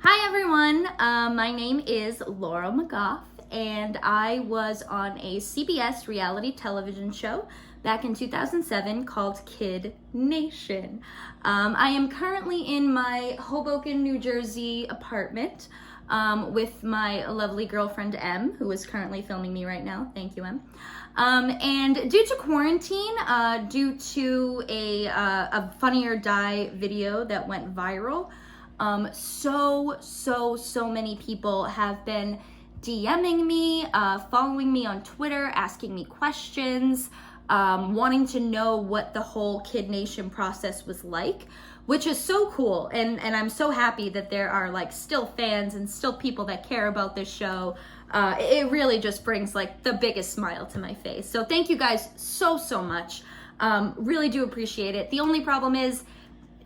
Hi everyone, my name is Laurel McGoff and I was on a CBS reality television show back in 2007 called Kid Nation. I am currently in my Hoboken, New Jersey apartment with my lovely girlfriend Em, who is currently filming me right now. Thank you, Em. And due to quarantine, due to a Funny or Die video that went viral, so many people have been DMing me, following me on Twitter, asking me questions, wanting to know what the whole Kid Nation process was like, which is so cool. And I'm so happy that there are like still fans and still people that care about this show. It really just brings like the biggest smile to my face. So thank you guys so much. Really do appreciate it. The only problem is,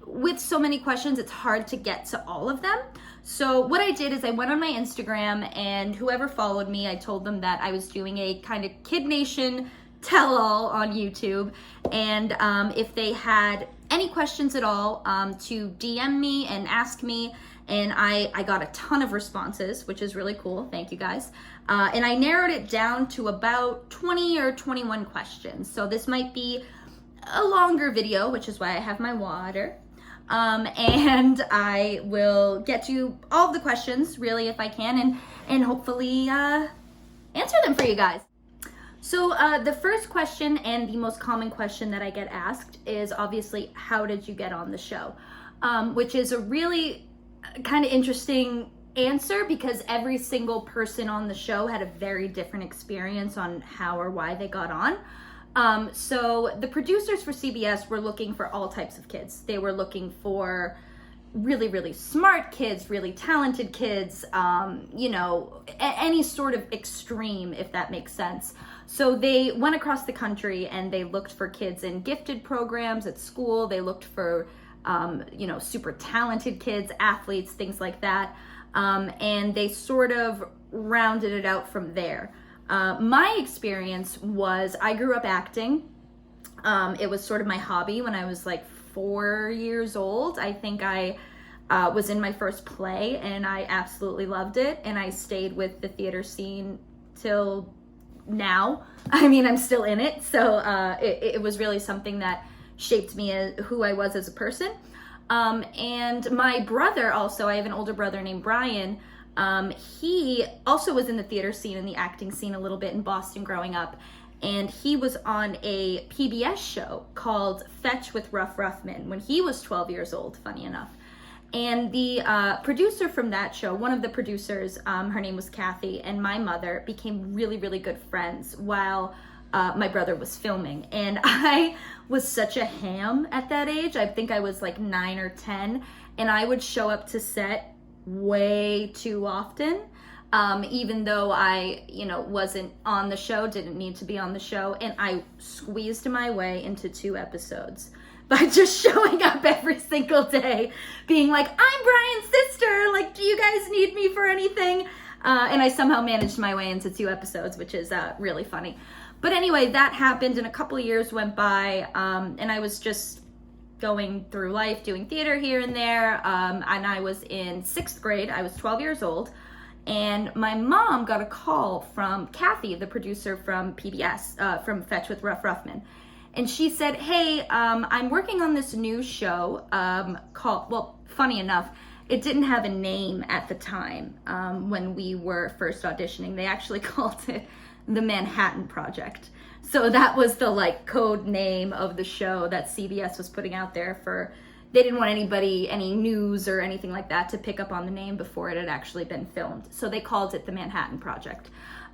with so many questions, it's hard to get to all of them. So what I did is I went on my Instagram, and whoever followed me, I told them that I was doing a kind of Kid Nation tell-all on YouTube. And if they had any questions at all, to DM me and ask me. And I got a ton of responses, which is really cool. Thank you guys. And I narrowed it down to about 20 or 21 questions. So this might be a longer video, which is why I have my water. And I will get to all of the questions, really, if I can, and hopefully answer them for you guys. So the first question and the most common question that I get asked is obviously, how did you get on the show? Which is a really kind of interesting answer, because every single person on the show had a very different experience on how or why they got on. So the producers for CBS were looking for all types of kids. They were looking for really smart kids, really talented kids, any sort of extreme, if that makes sense. So they went across the country and they looked for kids in gifted programs at school. They looked for, super talented kids, athletes, things like that. And they sort of rounded it out from there. My experience was, I grew up acting. It was sort of my hobby when I was like 4 years old. I think I was in my first play and I absolutely loved it. And I stayed with the theater scene till now. I mean, I'm still in it. So it was really something that shaped me as who I was as a person. And my brother also, I have an older brother named Brian. He also was in the theater scene and the acting scene a little bit in Boston growing up. And he was on a PBS show called Fetch with Rough Ruffman when he was 12 years old, funny enough. And the producer from that show, one of the producers, her name was Kathy, and my mother became really good friends while my brother was filming. And I was such a ham at that age. I think I was like 9 or 10, and I would show up to set way too often, even though I, wasn't on the show, didn't need to be on the show, and I squeezed my way into 2 episodes by just showing up every single day, being like, I'm Brian's sister, like, do you guys need me for anything? And I somehow managed my way into 2 episodes, which is really funny. But anyway, that happened, and a couple of years went by, and I was just going through life, doing theater here and there, and I was in 6th grade. I was 12 years old, and my mom got a call from Kathy, the producer from PBS, from Fetch with Rough Ruffman, and she said, hey, I'm working on this new show called, well, funny enough, it didn't have a name at the time when we were first auditioning. They actually called it the Manhattan Project. So that was the like code name of the show that CBS was putting out there for, they didn't want anybody, any news or anything like that to pick up on the name before it had actually been filmed. So they called it the Manhattan Project.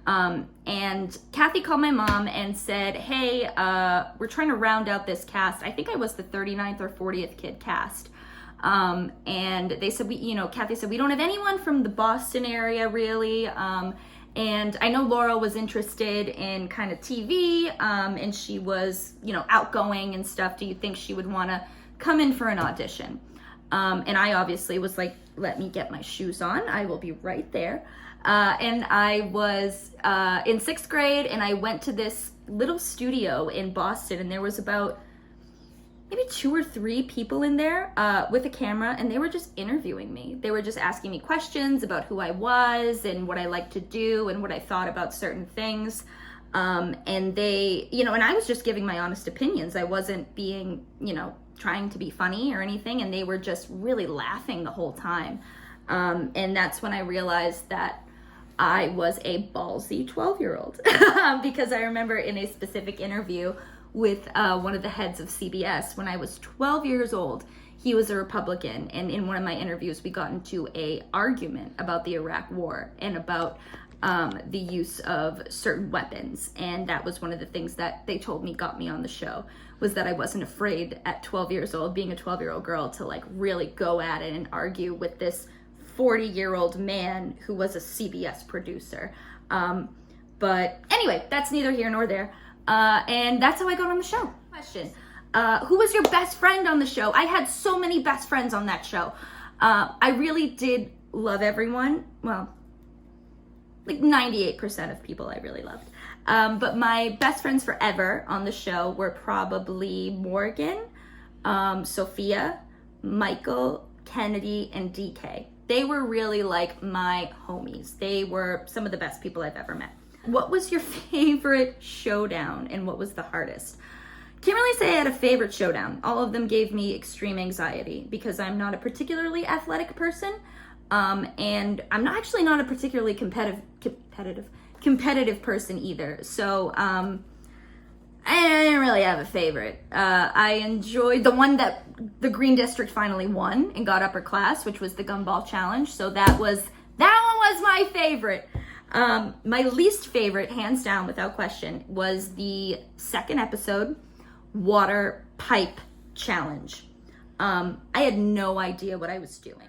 And Kathy called my mom and said, hey, we're trying to round out this cast. I think I was the 39th or 40th kid cast. And they said, Kathy said, we don't have anyone from the Boston area really. And I know Laurel was interested in kind of TV, and she was, outgoing and stuff. Do you think she would want to come in for an audition? And I obviously was like, let me get my shoes on. I will be right there. And I was in 6th grade, and I went to this little studio in Boston, and there was about maybe 2 or 3 people in there with a camera, and they were just interviewing me. They were just asking me questions about who I was and what I liked to do and what I thought about certain things. And they, you know, and I was just giving my honest opinions. I wasn't being, you know, trying to be funny or anything, and they were just really laughing the whole time. And that's when I realized that I was a ballsy 12-year-old because I remember in a specific interview with one of the heads of CBS when I was 12 years old. He was a Republican, and in one of my interviews we got into a argument about the Iraq War and about the use of certain weapons, and that was one of the things that they told me got me on the show, was that I wasn't afraid at 12 years old, being a 12-year-old girl, to like really go at it and argue with this 40-year-old man who was a CBS producer. But anyway, that's neither here nor there. And that's how I got on the show. Question. Who was your best friend on the show? I had so many best friends on that show. I really did love everyone. Well, like 98% of people I really loved. But my best friends forever on the show were probably Morgan, Sophia, Michael, Kennedy, and DK. They were really like my homies. They were some of the best people I've ever met. What was your favorite showdown and what was the hardest? Can't really say I had a favorite showdown. All of them gave me extreme anxiety because I'm not a particularly athletic person. And I'm not a particularly competitive person either. So, I didn't really have a favorite. I enjoyed the one that the Green District finally won and got upper class, which was the gumball challenge. So that one was my favorite. My least favorite, hands down, without question, was the second episode, water pipe challenge. I had no idea what I was doing.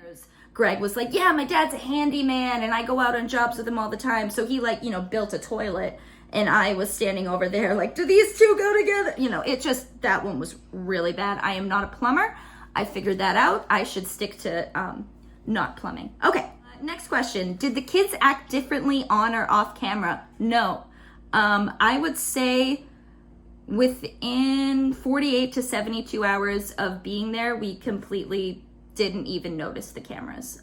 Greg was like, yeah, my dad's a handyman and I go out on jobs with him all the time. So he built a toilet. And I was standing over there like, do these two go together? That one was really bad. I am not a plumber. I figured that out. I should stick to not plumbing. Okay, next question. Did the kids act differently on or off camera? No. I would say within 48 to 72 hours of being there, we completely didn't even notice the cameras.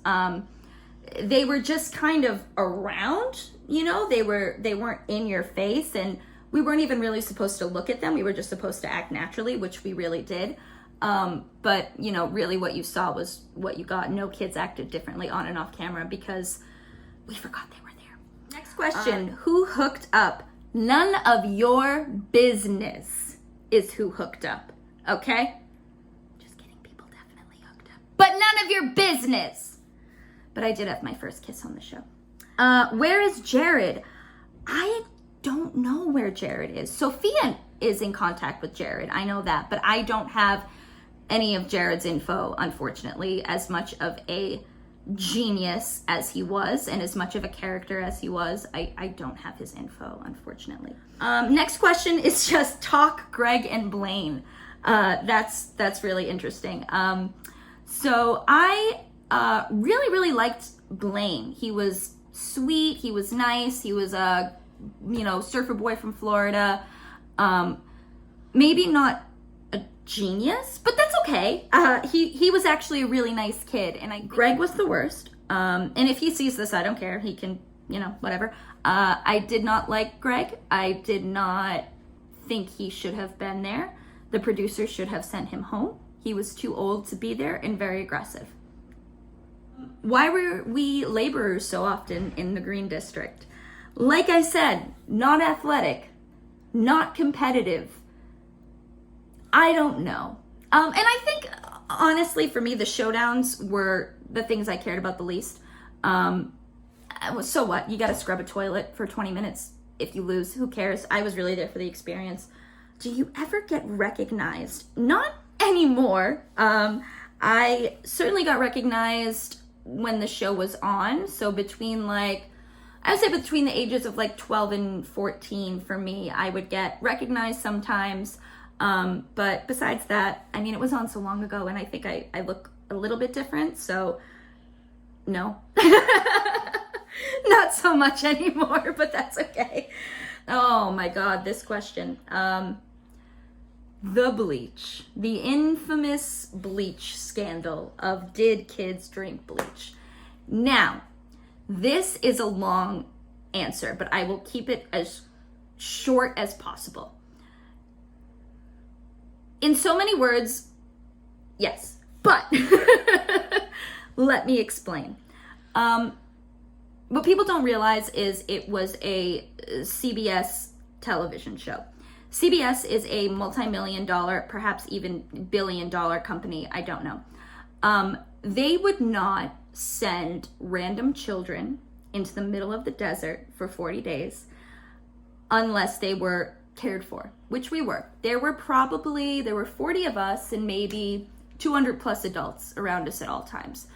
They were just kind of around, they weren't in your face, and we weren't even really supposed to look at them. We were just supposed to act naturally, which we really did. But really what you saw was what you got. No kids acted differently on and off camera because we forgot they were there. Next question. Who hooked up? None of your business is who hooked up. Okay? Just kidding. People definitely hooked up. But none of your business. But I did have my first kiss on the show. Where is Jared? I don't know where Jared is. Sophia is in contact with Jared. I know that. But I don't have any of Jared's info, unfortunately. As much of a genius as he was and as much of a character as he was, I don't have his info, unfortunately. Next question is just talk Greg and Blaine. That's really interesting. So I really liked Blaine. He was sweet. He was nice. He was a, surfer boy from Florida. Maybe not a genius, but that's okay. He was actually a really nice kid. And Greg was the worst. And if he sees this, I don't care. He can, whatever. I did not like Greg. I did not think he should have been there. The producers should have sent him home. He was too old to be there and very aggressive. Why were we laborers so often in the Green District? Like I said, not athletic, not competitive. I don't know. And I think, honestly, for me, the showdowns were the things I cared about the least. So what? You got to scrub a toilet for 20 minutes. If you lose, who cares? I was really there for the experience. Do you ever get recognized? Not anymore. I certainly got recognized when the show was on. So between the ages of 12 and 14 for me, I would get recognized sometimes. But besides that, it was on so long ago and I think I look a little bit different. So no, not so much anymore, but that's okay. Oh my God, this question. the infamous bleach scandal of did kids drink bleach? Now, this is a long answer, but I will keep it as short as possible. In so many words, yes, but let me explain. What people don't realize is it was a CBS television show. CBS is a multi-million-dollar, perhaps even billion-dollar company. I don't know. They would not send random children into the middle of the desert for 40 days unless they were cared for, which we were. There were 40 of us and maybe 200 plus adults around us at all times.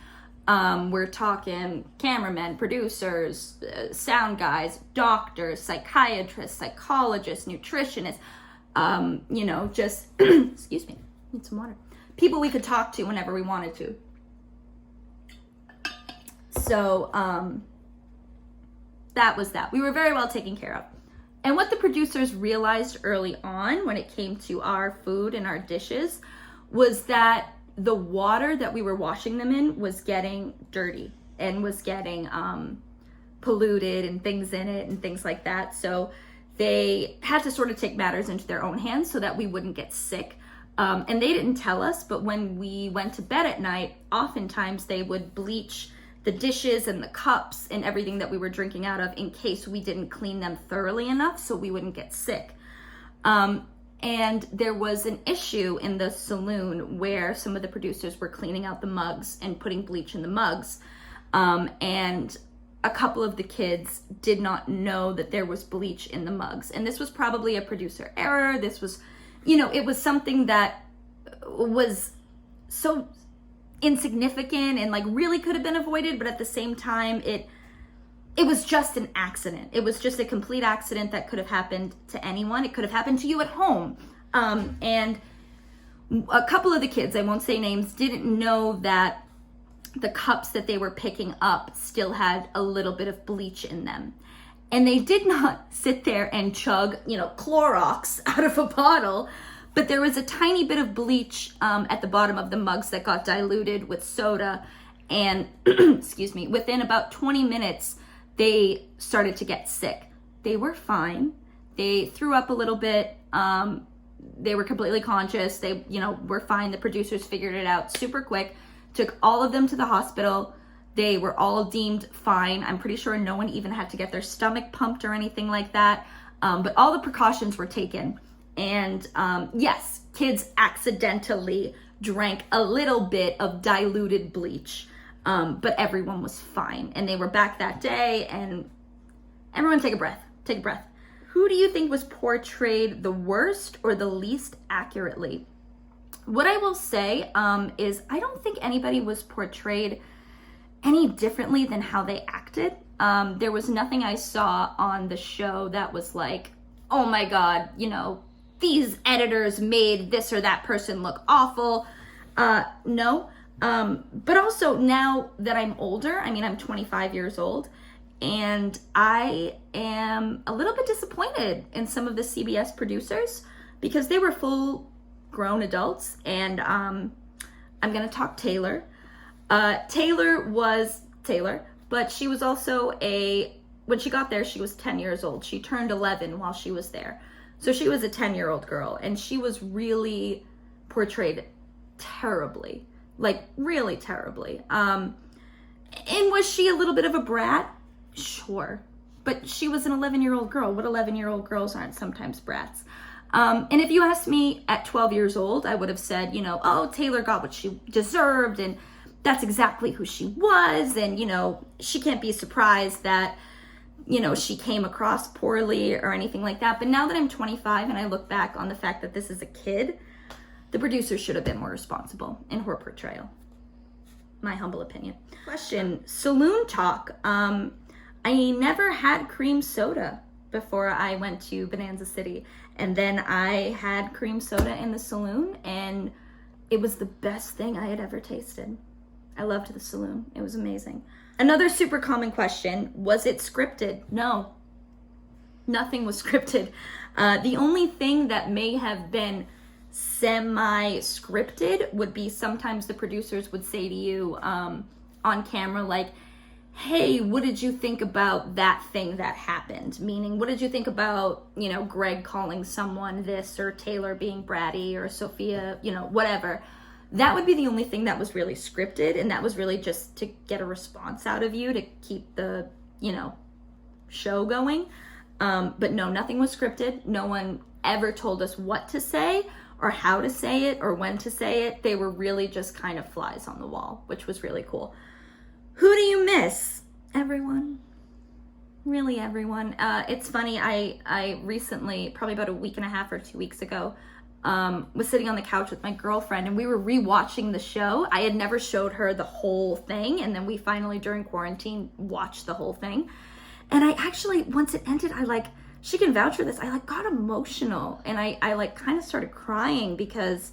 We're talking cameramen, producers, sound guys, doctors, psychiatrists, psychologists, nutritionists, just, excuse me, need some water. People we could talk to whenever we wanted to. So, that was that. We were very well taken care of. And what the producers realized early on when it came to our food and our dishes was that the water that we were washing them in was getting dirty and was getting polluted and things in it and things like that. So they had to sort of take matters into their own hands so that we wouldn't get sick. And they didn't tell us, but when we went to bed at night, oftentimes they would bleach the dishes and the cups and everything that we were drinking out of in case we didn't clean them thoroughly enough so we wouldn't get sick. And there was an issue in the saloon where some of the producers were cleaning out the mugs and putting bleach in the mugs. And a couple of the kids did not know that there was bleach in the mugs. And this was probably a producer error. This was, it was something that was so insignificant and like really could have been avoided, but at the same time, it was just an accident. It was just a complete accident that could have happened to anyone. It could have happened to you at home. And a couple of the kids, I won't say names, didn't know that the cups that they were picking up still had a little bit of bleach in them. And they did not sit there and chug, Clorox out of a bottle, but there was a tiny bit of bleach at the bottom of the mugs that got diluted with soda. And, excuse me, within about 20 minutes, they started to get sick. They were fine. They threw up a little bit. They were completely conscious. They, were fine. The producers figured it out super quick, took all of them to the hospital. They were all deemed fine. I'm pretty sure no one even had to get their stomach pumped or anything like that. But all the precautions were taken. And yes, kids accidentally drank a little bit of diluted bleach. But everyone was fine, and they were back that day, and everyone take a breath. Who do you think was portrayed the worst or the least accurately? What I will say is I don't think anybody was portrayed any differently than how they acted. There was nothing I saw on the show that was like, oh my God, these editors made this or that person look awful. No. But also now that I'm older, I'm 25 years old, and I am a little bit disappointed in some of the CBS producers because they were full-grown adults, and I'm going to talk Taylor. Taylor was Taylor, but she was also when she got there, she was 10 years old. She turned 11 while she was there. So she was a 10-year-old girl, and she was really portrayed terribly. Like, really terribly. And was she a little bit of a brat? Sure. But she was an 11-year-old girl. What 11-year-old girls aren't sometimes brats? And if you asked me at 12 years old, I would have said, Taylor got what she deserved, and that's exactly who she was, and, she can't be surprised that, she came across poorly or anything like that. But now that I'm 25 and I look back on the fact that this is a kid, the producers should have been more responsible in her portrayal. My humble opinion. Question, Saloon Talk. I never had cream soda before I went to Bonanza City. And then I had cream soda in the saloon, and it was the best thing I had ever tasted. I loved the saloon. It was amazing. Another super common question, was it scripted? No, nothing was scripted. The only thing that may have been semi-scripted would be sometimes the producers would say to you on camera, like, hey, what did you think about that thing that happened? Meaning, what did you think about, Greg calling someone this, or Taylor being bratty, or Sophia, whatever. That would be the only thing that was really scripted, and that was really just to get a response out of you to keep the, show going. But no, nothing was scripted. No one ever told us what to say or how to say it or when to say it. They were really just kind of flies on the wall, which was really cool. Who do you miss? Everyone. Really everyone. It's funny, I recently, probably about a week and a half or 2 weeks ago, was sitting on the couch with my girlfriend, and we were rewatching the show. I had never showed her the whole thing, and then we finally, during quarantine, watched the whole thing. And I actually, once it ended, she can vouch for this, I got emotional, and I kind of started crying, because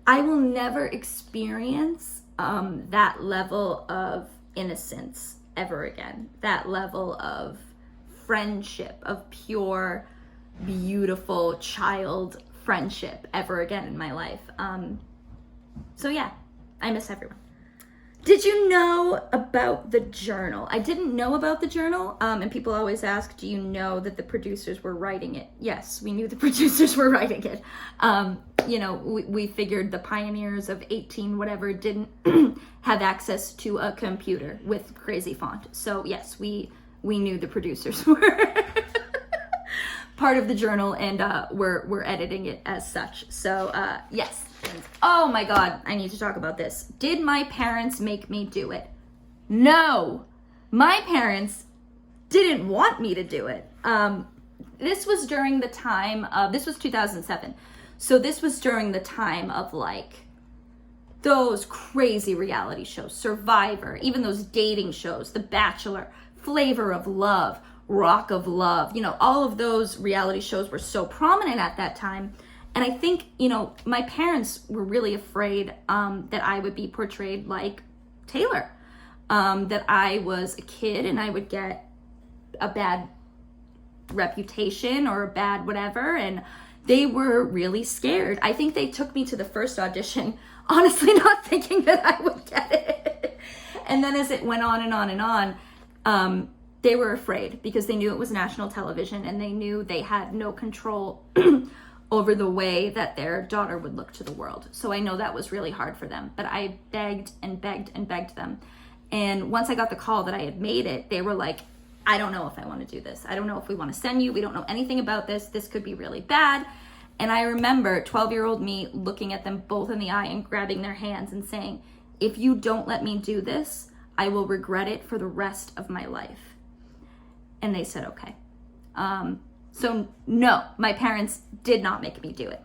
I will never experience that level of innocence ever again. That level of friendship, of pure, beautiful child friendship ever again in my life. So yeah, I miss everyone. Did you know about the journal? I didn't know about the journal, and people always ask, do you know that the producers were writing it? Yes, we knew the producers were writing it. We figured the pioneers of 18 whatever didn't have access to a computer with crazy font. So yes, we knew the producers were part of the journal, and we're editing it as such. So yes. Oh my God, I need to talk about this. Did my parents make me do it? No, my parents didn't want me to do it. This was during the time of, this was 2007. So this was during the time of those crazy reality shows, Survivor, even those dating shows, The Bachelor, Flavor of Love, Rock of Love, all of those reality shows were so prominent at that time. And I think, my parents were really afraid that I would be portrayed like Taylor, that I was a kid and I would get a bad reputation or a bad whatever. And they were really scared. I think they took me to the first audition, honestly not thinking that I would get it. And then as it went on and on and on, they were afraid, because they knew it was national television, and they knew they had no control over the way that their daughter would look to the world. So I know that was really hard for them, but I begged and begged and begged them. And once I got the call that I had made it, they were like, I don't know if I want to do this. I don't know if we want to send you. We don't know anything about this. This could be really bad. And I remember 12-year-old me looking at them both in the eye and grabbing their hands and saying, if you don't let me do this, I will regret it for the rest of my life. And they said, okay. So no, my parents did not make me do it.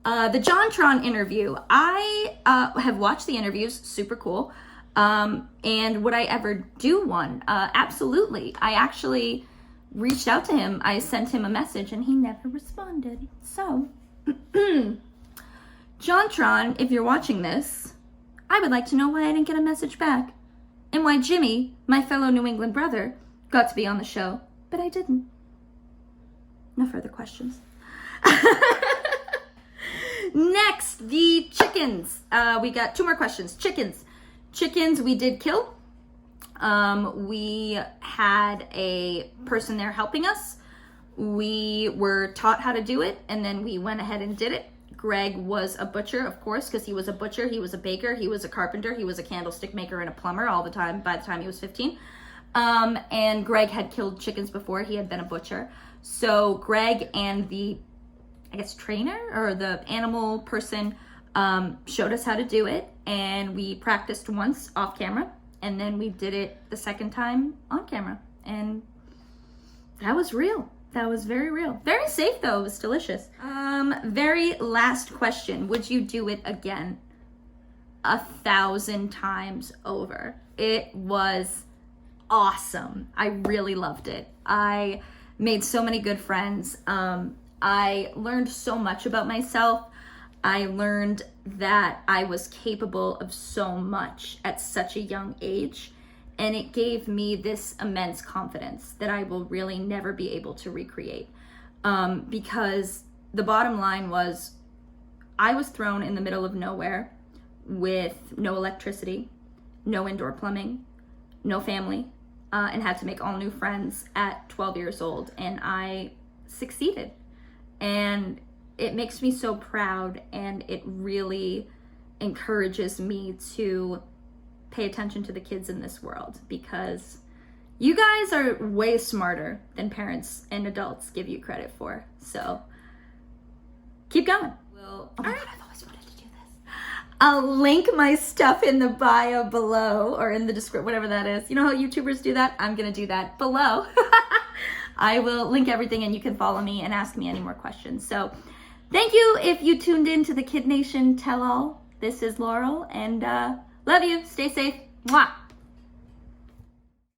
The JonTron interview, I have watched the interviews, super cool. And would I ever do one? Absolutely. I actually reached out to him. I sent him a message and he never responded. So, JonTron, if you're watching this, I would like to know why I didn't get a message back. And why Jimmy, my fellow New England brother, got to be on the show, but I didn't. No further questions. Next, the chickens. We got 2 more questions. Chickens we did kill. We had a person there helping us. We were taught how to do it, and then we went ahead and did it. Greg was a butcher, of course, because he was a butcher, he was a baker, he was a carpenter, he was a candlestick maker and a plumber all the time by the time he was 15. And Greg had killed chickens before. He had been a butcher. So Greg and the, trainer or the animal person showed us how to do it. And we practiced once off camera. And then we did it the second time on camera. And that was real. That was very real. Very safe, though. It was delicious. Very last question. Would you do it again? 1,000 times over. It was awesome. I really loved it. I made so many good friends. I learned so much about myself. I learned that I was capable of so much at such a young age. And it gave me this immense confidence that I will really never be able to recreate. Because the bottom line was I was thrown in the middle of nowhere with no electricity, no indoor plumbing, no family, and had to make all new friends at 12 years old. And I succeeded. And it makes me so proud, and it really encourages me to pay attention to the kids in this world, because you guys are way smarter than parents and adults give you credit for. So keep going. Oh my God, I've always wanted to do this. I'll link my stuff in the bio below, or in the description, whatever that is. You know how YouTubers do that? I'm gonna do that below. I will link everything, and you can follow me and ask me any more questions. So thank you if you tuned in to the Kid Nation Tell All. This is Laurel, and love you. Stay safe. Mwah.